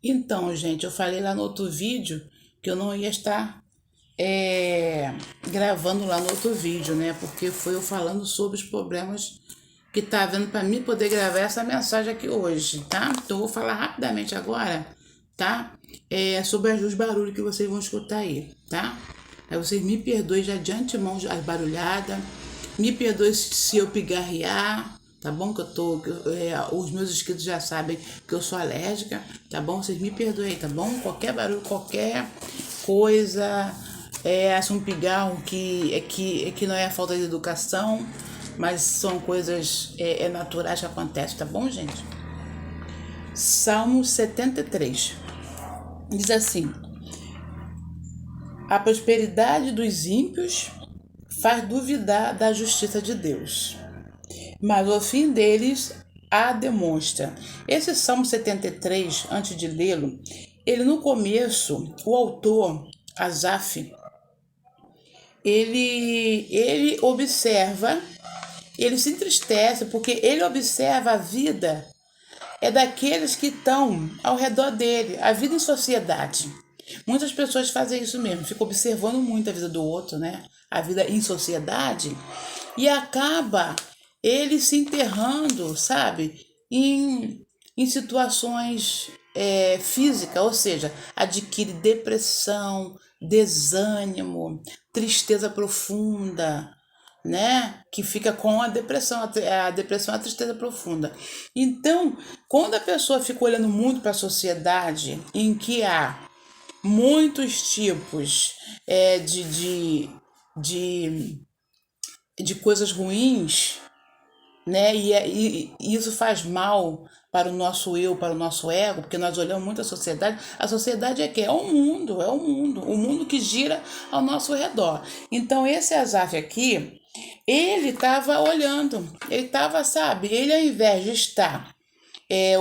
Então, gente, eu falei lá no outro vídeo que eu não ia estar gravando lá no outro vídeo, né? Porque foi eu falando sobre os problemas que tá havendo para mim poder gravar essa mensagem aqui hoje, tá? Então, eu vou falar rapidamente agora, tá? Sobre os barulhos que vocês vão escutar aí, tá? Aí vocês me perdoem já de antemão as barulhadas, me perdoe se eu pigarrear, tá bom? Os meus inscritos já sabem que eu sou alérgica, tá bom? Vocês me perdoem, tá bom? Qualquer barulho, qualquer coisa, um pigarro que não é falta de educação, mas são coisas naturais que acontecem, tá bom, gente? Salmo 73 diz assim: a prosperidade dos ímpios faz duvidar da justiça de Deus, mas o fim deles a demonstra. Esse Salmo 73, antes de lê-lo, ele no começo, o autor, Asaf, ele observa, ele se entristece porque ele observa a vida daqueles que estão ao redor dele, a vida em sociedade. Muitas pessoas fazem isso mesmo, ficam observando muito a vida do outro, né? A vida em sociedade, e acaba ele se enterrando, sabe? Em situações físicas, ou seja, adquire depressão, desânimo, tristeza profunda, né? Que fica com a depressão, a depressão é a tristeza profunda. Então, quando a pessoa fica olhando muito para a sociedade, em que há muitos tipos de, de coisas ruins, né? E isso faz mal para o nosso eu, para o nosso ego, porque nós olhamos muito a sociedade. A sociedade é que o mundo que gira ao nosso redor. Então esse Asaf aqui, ele estava olhando, ele estava, sabe, ele ao invés de estar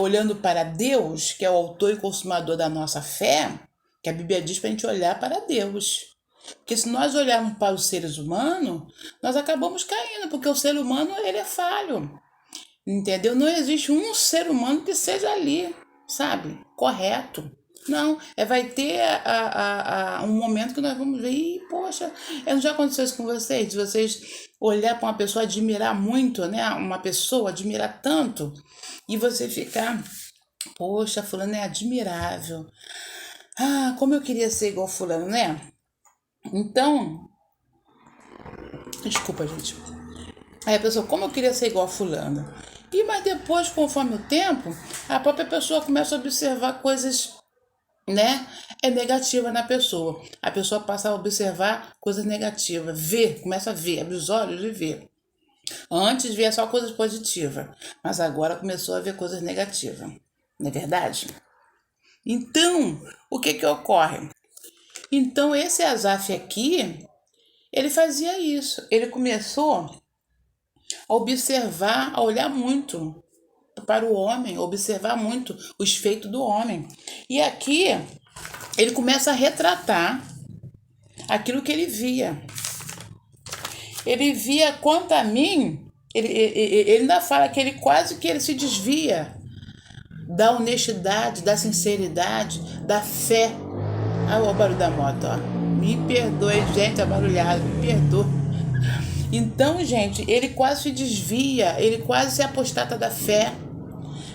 olhando para Deus, que é o autor e consumador da nossa fé, que a Bíblia diz para a gente olhar para Deus. Porque se nós olharmos para os seres humanos, nós acabamos caindo, porque o ser humano ele é falho, entendeu? Não existe um ser humano que seja ali, sabe, correto. Não, vai ter um momento que nós vamos ver, e, poxa, não já aconteceu isso com vocês? De vocês olhar para uma pessoa, admirar muito, né? Uma pessoa, admirar tanto, e você ficar, poxa, fulano é admirável. Ah, como eu queria ser igual fulano, né? Então, desculpa, gente. Aí a pessoa, como eu queria ser igual a fulana. Mas depois, conforme o tempo, a própria pessoa começa a observar coisas, né? Negativa na pessoa. A pessoa passa a observar coisas negativas, começa a ver, abre os olhos e vê. Antes via só coisas positivas, mas agora começou a ver coisas negativas. Não é verdade? Então, o que ocorre? Então, esse Asaf aqui, ele fazia isso. Ele começou a observar, a olhar muito para o homem, observar muito os feitos do homem. E aqui ele começa a retratar aquilo que ele via. Ele via quanto a mim, ele ainda fala que ele quase que ele se desvia da honestidade, da sinceridade, da fé. Olha o barulho da moto, ó. Me perdoe, gente, a barulhada, me perdoe. Então, gente, ele quase se desvia, ele quase se apostata da fé,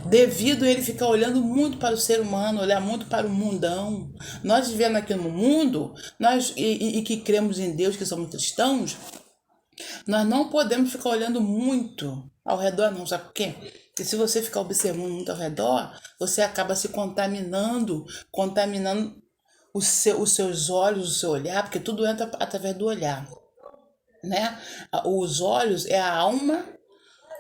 devido a ele ficar olhando muito para o ser humano, olhar muito para o mundão. Nós vivendo aqui no mundo, e que cremos em Deus, que somos cristãos, nós não podemos ficar olhando muito ao redor, não, sabe por quê? Porque se você ficar observando muito ao redor, você acaba se contaminando os seus olhos, o seu olhar, porque tudo entra através do olhar, né? Os olhos é a alma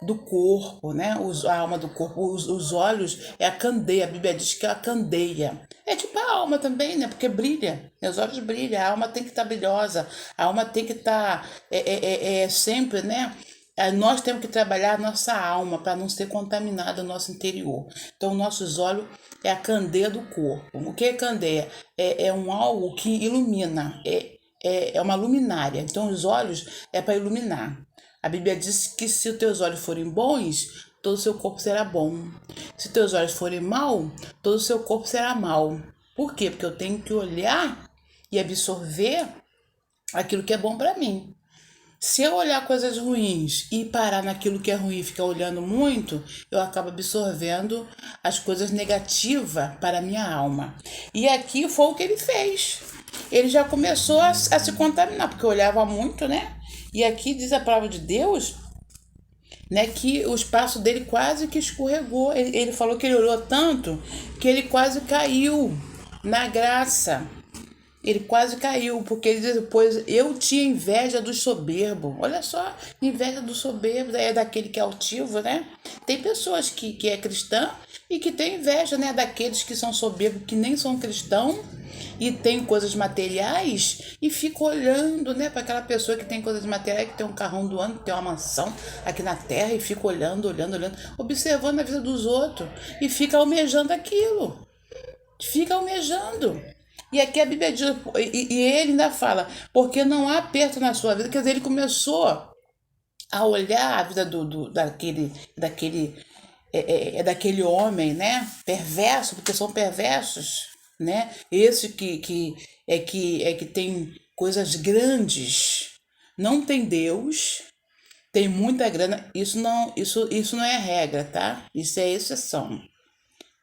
do corpo, né? A alma do corpo, os olhos é a candeia, a Bíblia diz que é a candeia. É tipo a alma também, né? Porque brilha, os olhos brilham, a alma tem que estar brilhosa, a alma tem que estar sempre, né? Nós temos que trabalhar a nossa alma para não ser contaminada o nosso interior. Então, nossos olhos é a candeia do corpo. O que é candeia? É um algo que ilumina, é uma luminária. Então, os olhos é para iluminar. A Bíblia diz que se os teus olhos forem bons, todo o seu corpo será bom. Se teus olhos forem mau, todo o seu corpo será mau. Por quê? Porque eu tenho que olhar e absorver aquilo que é bom para mim. Se eu olhar coisas ruins e parar naquilo que é ruim e ficar olhando muito, eu acabo absorvendo as coisas negativas para a minha alma. E aqui foi o que ele fez. Ele já começou a se contaminar, porque olhava muito, né? E aqui diz a palavra de Deus, né, que o espaço dele quase que escorregou. Ele falou que ele olhou tanto que ele quase caiu na graça. Ele quase caiu, porque ele diz, pois eu tinha inveja do soberbo. Olha só, inveja do soberbo, é daquele que é altivo, né? Tem pessoas que é cristã e que tem inveja, né, daqueles que são soberbos, que nem são cristãos e tem coisas materiais e fica olhando, né, para aquela pessoa que tem coisas materiais, que tem um carrão do ano, que tem uma mansão aqui na terra e fica olhando, observando a vida dos outros e fica almejando aquilo. Fica almejando. E aqui a Bíblia diz, e ele ainda fala, porque não há aperto na sua vida. Quer dizer, ele começou a olhar a vida daquele homem, né? Perverso, porque são perversos, né? Esse que tem coisas grandes, não tem Deus, tem muita grana. Isso não é regra, tá? Isso é exceção.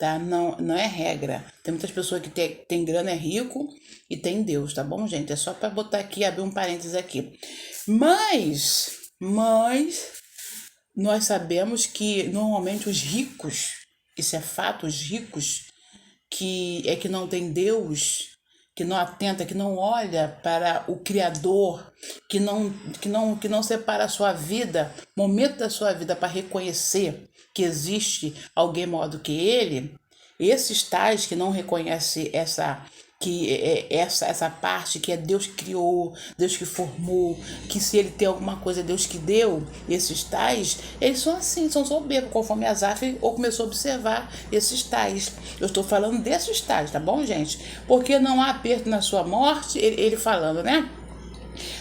Tá? Não é regra. Tem muitas pessoas que tem grana, é rico e tem Deus, tá bom, gente? É só para botar aqui, abrir um parênteses aqui. Mas nós sabemos que normalmente os ricos, isso é fato, os ricos que não tem Deus, que não atenta, que não olha para o Criador, que não separa a sua vida, momento da sua vida para reconhecer que existe alguém maior do que ele, esses tais que não reconhecem essa parte que é Deus que criou, Deus que formou, que se ele tem alguma coisa é Deus que deu, esses tais, eles são assim, são soberbos, conforme Asaf começou a observar esses tais. Eu estou falando desses tais, tá bom, gente? Porque não há aperto na sua morte, ele falando, né?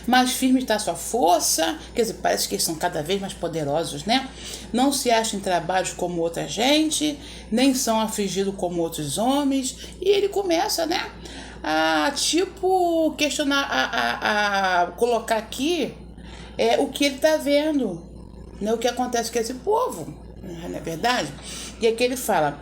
Mais firme está a sua força, quer dizer, parece que eles são cada vez mais poderosos, né? Não se acham em trabalhos como outra gente, nem são afligidos como outros homens. E ele começa, né, a tipo questionar, a colocar aqui o que ele está vendo, né, o que acontece com esse povo, não é verdade? E aqui ele fala,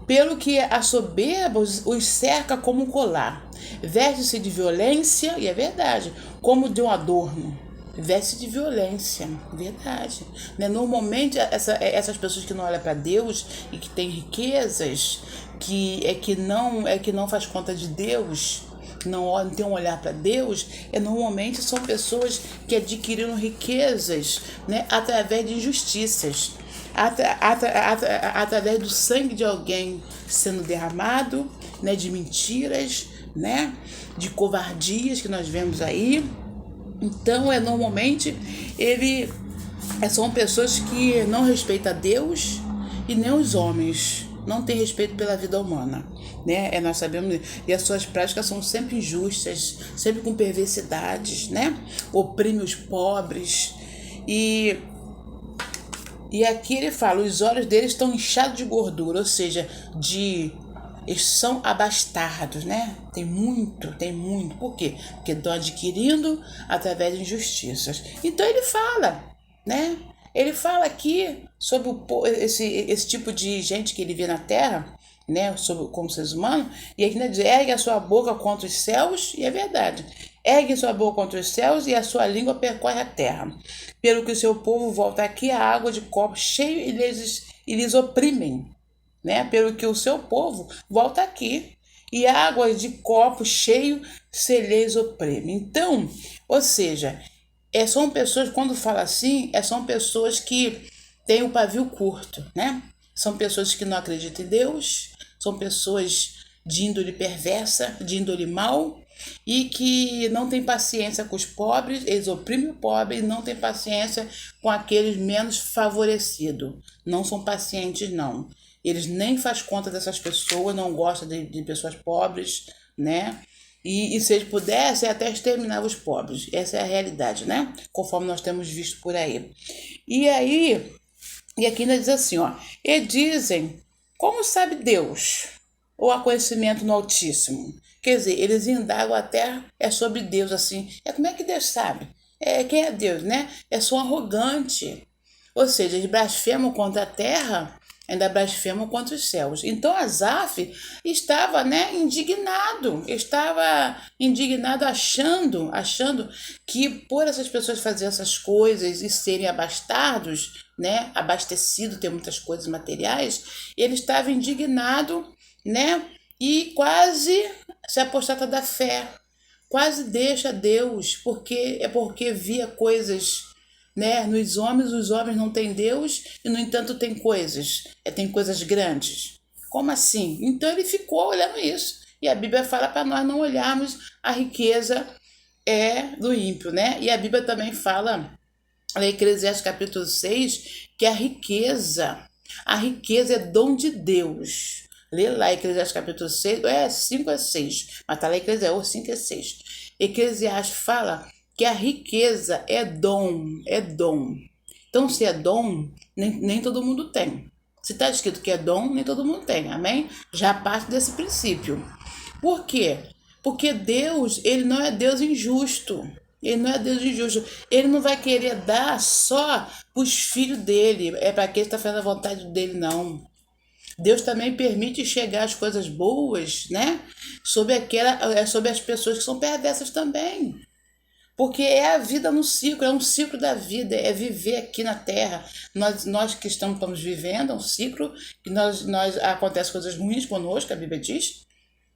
pelo que a soberba os cerca como um colar, veste-se de violência, e é verdade, como de um adorno, veste de violência, verdade, né? Normalmente essas pessoas que não olham para Deus e que têm riquezas, que não faz conta de Deus, não tem um olhar para Deus, normalmente são pessoas que adquiriram riquezas, né, através de injustiças, através do sangue de alguém sendo derramado, né, de mentiras, né, de covardias que nós vemos aí. Então, normalmente, são pessoas que não respeitam Deus e nem os homens, não tem respeito pela vida humana, né? Nós sabemos, e as suas práticas são sempre injustas, sempre com perversidades, né? Oprime os pobres. E aqui ele fala, os olhos deles estão inchados de gordura, ou seja, eles são abastardos, né? Tem muito. Por quê? Porque estão adquirindo através de injustiças. Então ele fala, né? Ele fala aqui sobre esse tipo de gente que ele vê na Terra, né? Como seres humanos. E aqui ele diz, ergue a sua boca contra os céus, e é verdade. Ergue sua boca contra os céus e a sua língua percorre a terra. Pelo que o seu povo volta aqui, a água de copo cheio e lhes oprimem. Né? Pelo que o seu povo volta aqui e a água de copo cheio se lhes oprime. Então, ou seja, são pessoas, quando fala assim, são pessoas que têm o pavio curto, né? São pessoas que não acreditam em Deus, são pessoas de índole perversa, de índole mal, e que não tem paciência com os pobres, eles oprimem o pobre e não tem paciência com aqueles menos favorecidos. Não são pacientes, não. Eles nem fazem conta dessas pessoas, não gostam de pessoas pobres, né? E se eles pudessem, até exterminavam os pobres. Essa é a realidade, né? Conforme nós temos visto por aí. E aí, E aqui ainda diz assim, ó. E dizem, como sabe Deus? Ou há conhecimento no Altíssimo? Quer dizer, eles indagam até sobre Deus, assim. Como é que Deus sabe? Quem é Deus, né? Só arrogante. Ou seja, eles blasfemam contra a terra, ainda blasfemam contra os céus. Então Asaf estava, né, indignado achando que por essas pessoas fazerem essas coisas e serem abastardos, né, abastecido, ter muitas coisas materiais, ele estava indignado, né, e quase se apostata da fé, quase deixa Deus, porque via coisas, né, nos homens, os homens não têm Deus e no entanto tem coisas grandes. Como assim? Então ele ficou olhando isso. E a Bíblia fala para nós não olharmos a riqueza do ímpio, né? E a Bíblia também fala, em Eclesiastes capítulo 6, que a riqueza é dom de Deus. Lê lá Eclesiastes capítulo 6, 5 a 6, mas tá lá Eclesiastes 5 a 6. Eclesiastes fala que a riqueza é dom, é dom. Então, se é dom, nem todo mundo tem. Se está escrito que é dom, nem todo mundo tem, amém? Já parte desse princípio. Por quê? Porque Deus, ele não é Deus injusto. Ele não é Deus injusto. Ele não vai querer dar só para os filhos dele. É para quem está fazendo a vontade dele, não. Deus também permite chegar as coisas boas, né? Sobre as pessoas que são perversas também. Porque é a vida no ciclo, é um ciclo da vida, é viver aqui na Terra. Nós que estamos vivendo, é um ciclo que acontecem coisas ruins conosco, a Bíblia diz.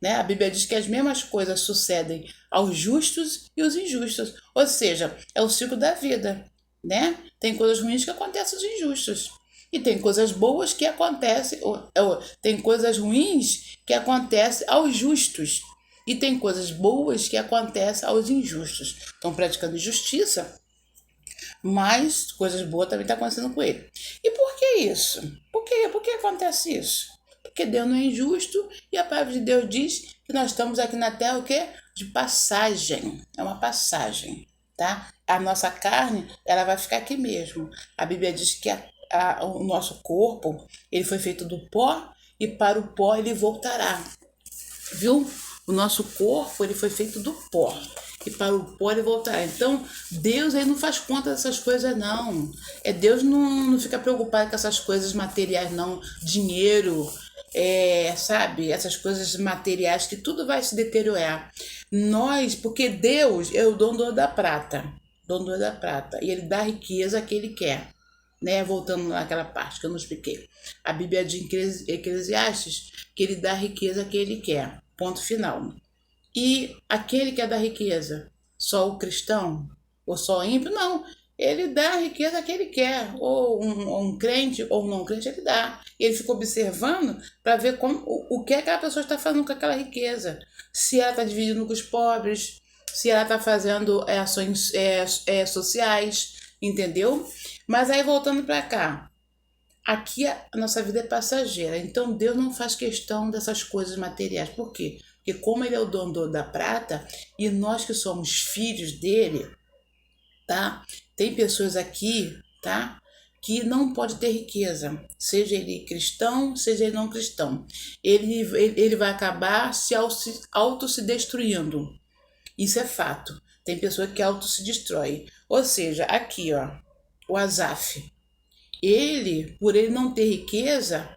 Né? A Bíblia diz que as mesmas coisas sucedem aos justos e aos injustos. Ou seja, é o ciclo da vida. Né? Tem coisas ruins que acontecem aos injustos. E tem coisas boas que acontecem, tem coisas ruins que acontecem aos justos. E tem coisas boas que acontecem aos injustos. Estão praticando injustiça, mas coisas boas também estão acontecendo com ele. E por que isso? Por que acontece isso? Porque Deus não é injusto e a palavra de Deus diz que nós estamos aqui na terra o quê? De passagem. É uma passagem, tá? A nossa carne, ela vai ficar aqui mesmo. A Bíblia diz que o nosso corpo, ele foi feito do pó e para o pó ele voltará. Viu? O nosso corpo, ele foi feito do pó. E para o pó ele voltará. Então, Deus aí não faz conta dessas coisas, não. Deus não fica preocupado com essas coisas materiais, não. Dinheiro, sabe? Essas coisas materiais que tudo vai se deteriorar. Porque Deus é o dono da prata. Dono da prata. E ele dá a riqueza que ele quer. Né? Voltando naquela parte que eu não expliquei. A Bíblia diz em Eclesiastes que ele dá a riqueza que ele quer. Ponto final. E aquele que é da riqueza, só o cristão? Ou só o ímpio? Não. Ele dá a riqueza que ele quer. Ou um crente ou um não crente, ele dá. E ele fica observando para ver o que aquela pessoa está fazendo com aquela riqueza. Se ela está dividindo com os pobres, se ela está fazendo ações sociais, entendeu? Mas aí voltando para cá, aqui a nossa vida é passageira, então Deus não faz questão dessas coisas materiais. Por quê? Porque como ele é o dono da prata e nós que somos filhos dele, tá? Tem pessoas aqui, tá? Que não pode ter riqueza, seja ele cristão, seja ele não cristão. Ele vai acabar auto se destruindo. Isso é fato. Tem pessoa que auto se destrói. Ou seja, aqui, ó, o Asaf, por ele não ter riqueza,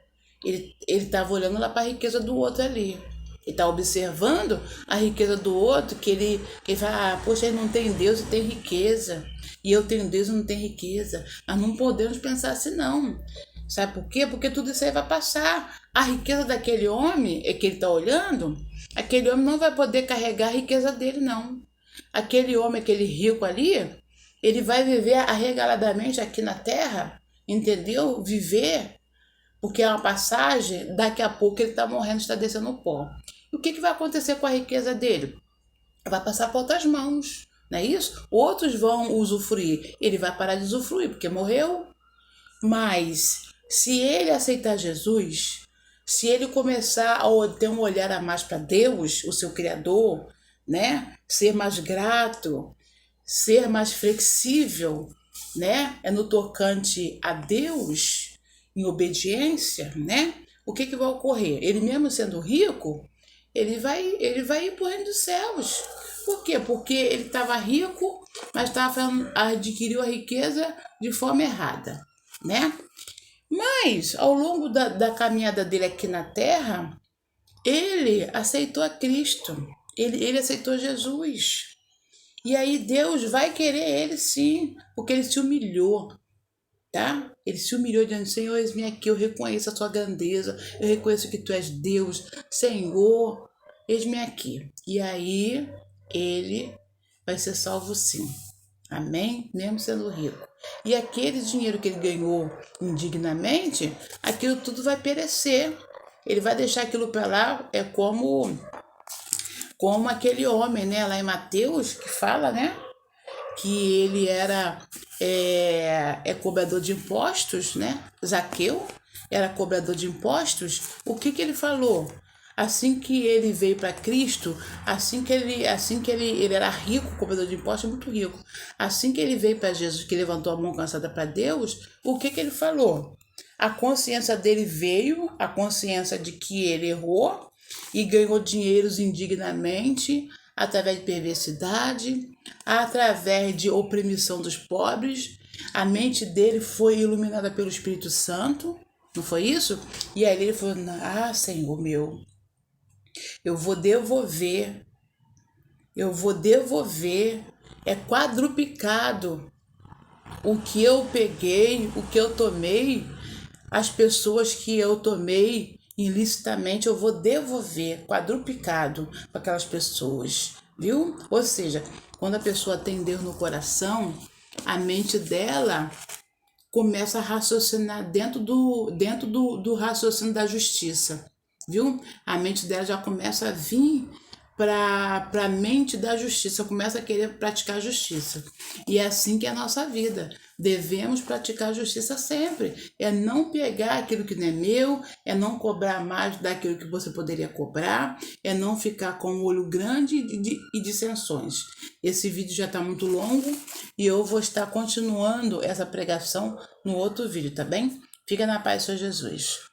ele estava olhando lá para a riqueza do outro ali. Ele está observando a riqueza do outro, que ele fala, poxa, ele não tem Deus e tem riqueza. E eu tenho Deus e não tenho riqueza. Mas não podemos pensar assim, não. Sabe por quê? Porque tudo isso aí vai passar. A riqueza daquele homem, que ele está olhando, aquele homem não vai poder carregar a riqueza dele, não. Aquele homem, aquele rico ali, ele vai viver arregaladamente aqui na terra, entendeu? Viver, porque é uma passagem, daqui a pouco ele está morrendo, está descendo o pó. E o que vai acontecer com a riqueza dele? Vai passar para outras mãos, não é isso? Outros vão usufruir, ele vai parar de usufruir, porque morreu. Mas, se ele aceitar Jesus, se ele começar a ter um olhar a mais para Deus, o seu Criador, né? Ser mais grato, ser mais flexível, né? No tocante a Deus, em obediência, né? O que vai ocorrer? Ele mesmo sendo rico, ele vai ir para o reino dos céus. Por quê? Porque ele estava rico, mas adquiriu a riqueza de forma errada, né? Mas, ao longo da caminhada dele aqui na Terra, ele aceitou a Cristo, ele aceitou Jesus. E aí Deus vai querer ele sim, porque ele se humilhou, tá? Ele se humilhou dizendo, Senhor, eis-me aqui, eu reconheço a tua grandeza, eu reconheço que tu és Deus, Senhor, eis-me aqui. E aí ele vai ser salvo sim. Amém? Mesmo sendo rico. E aquele dinheiro que ele ganhou indignamente, aquilo tudo vai perecer. Ele vai deixar aquilo para lá, é como aquele homem, né, lá em Mateus, que fala, né, que ele era cobrador de impostos, né? Zaqueu era cobrador de impostos. O que ele falou? Assim que ele veio para Cristo, assim que ele era rico, cobrador de impostos, muito rico. Assim que ele veio para Jesus, que levantou a mão cansada para Deus, o que ele falou? A consciência dele veio, a consciência de que ele errou e ganhou dinheiros indignamente, através de perversidade, através de opressão dos pobres. A mente dele foi iluminada pelo Espírito Santo, não foi isso? E aí ele falou, ah, Senhor meu, eu vou devolver, é quadruplicado o que eu peguei, o que eu tomei, as pessoas que eu tomei ilicitamente, eu vou devolver quadruplicado para aquelas pessoas, viu? Ou seja, quando a pessoa tem Deus no coração, a mente dela começa a raciocinar dentro do raciocínio da justiça, viu? A mente dela já começa a vir para a mente da justiça, começa a querer praticar a justiça. E é assim que é a nossa vida. Devemos praticar a justiça sempre. É não pegar aquilo que não é meu, é não cobrar mais daquilo que você poderia cobrar, é não ficar com o olho grande e dissensões. Esse vídeo já está muito longo e eu vou estar continuando essa pregação no outro vídeo, tá bem? Fica na paz, Senhor Jesus.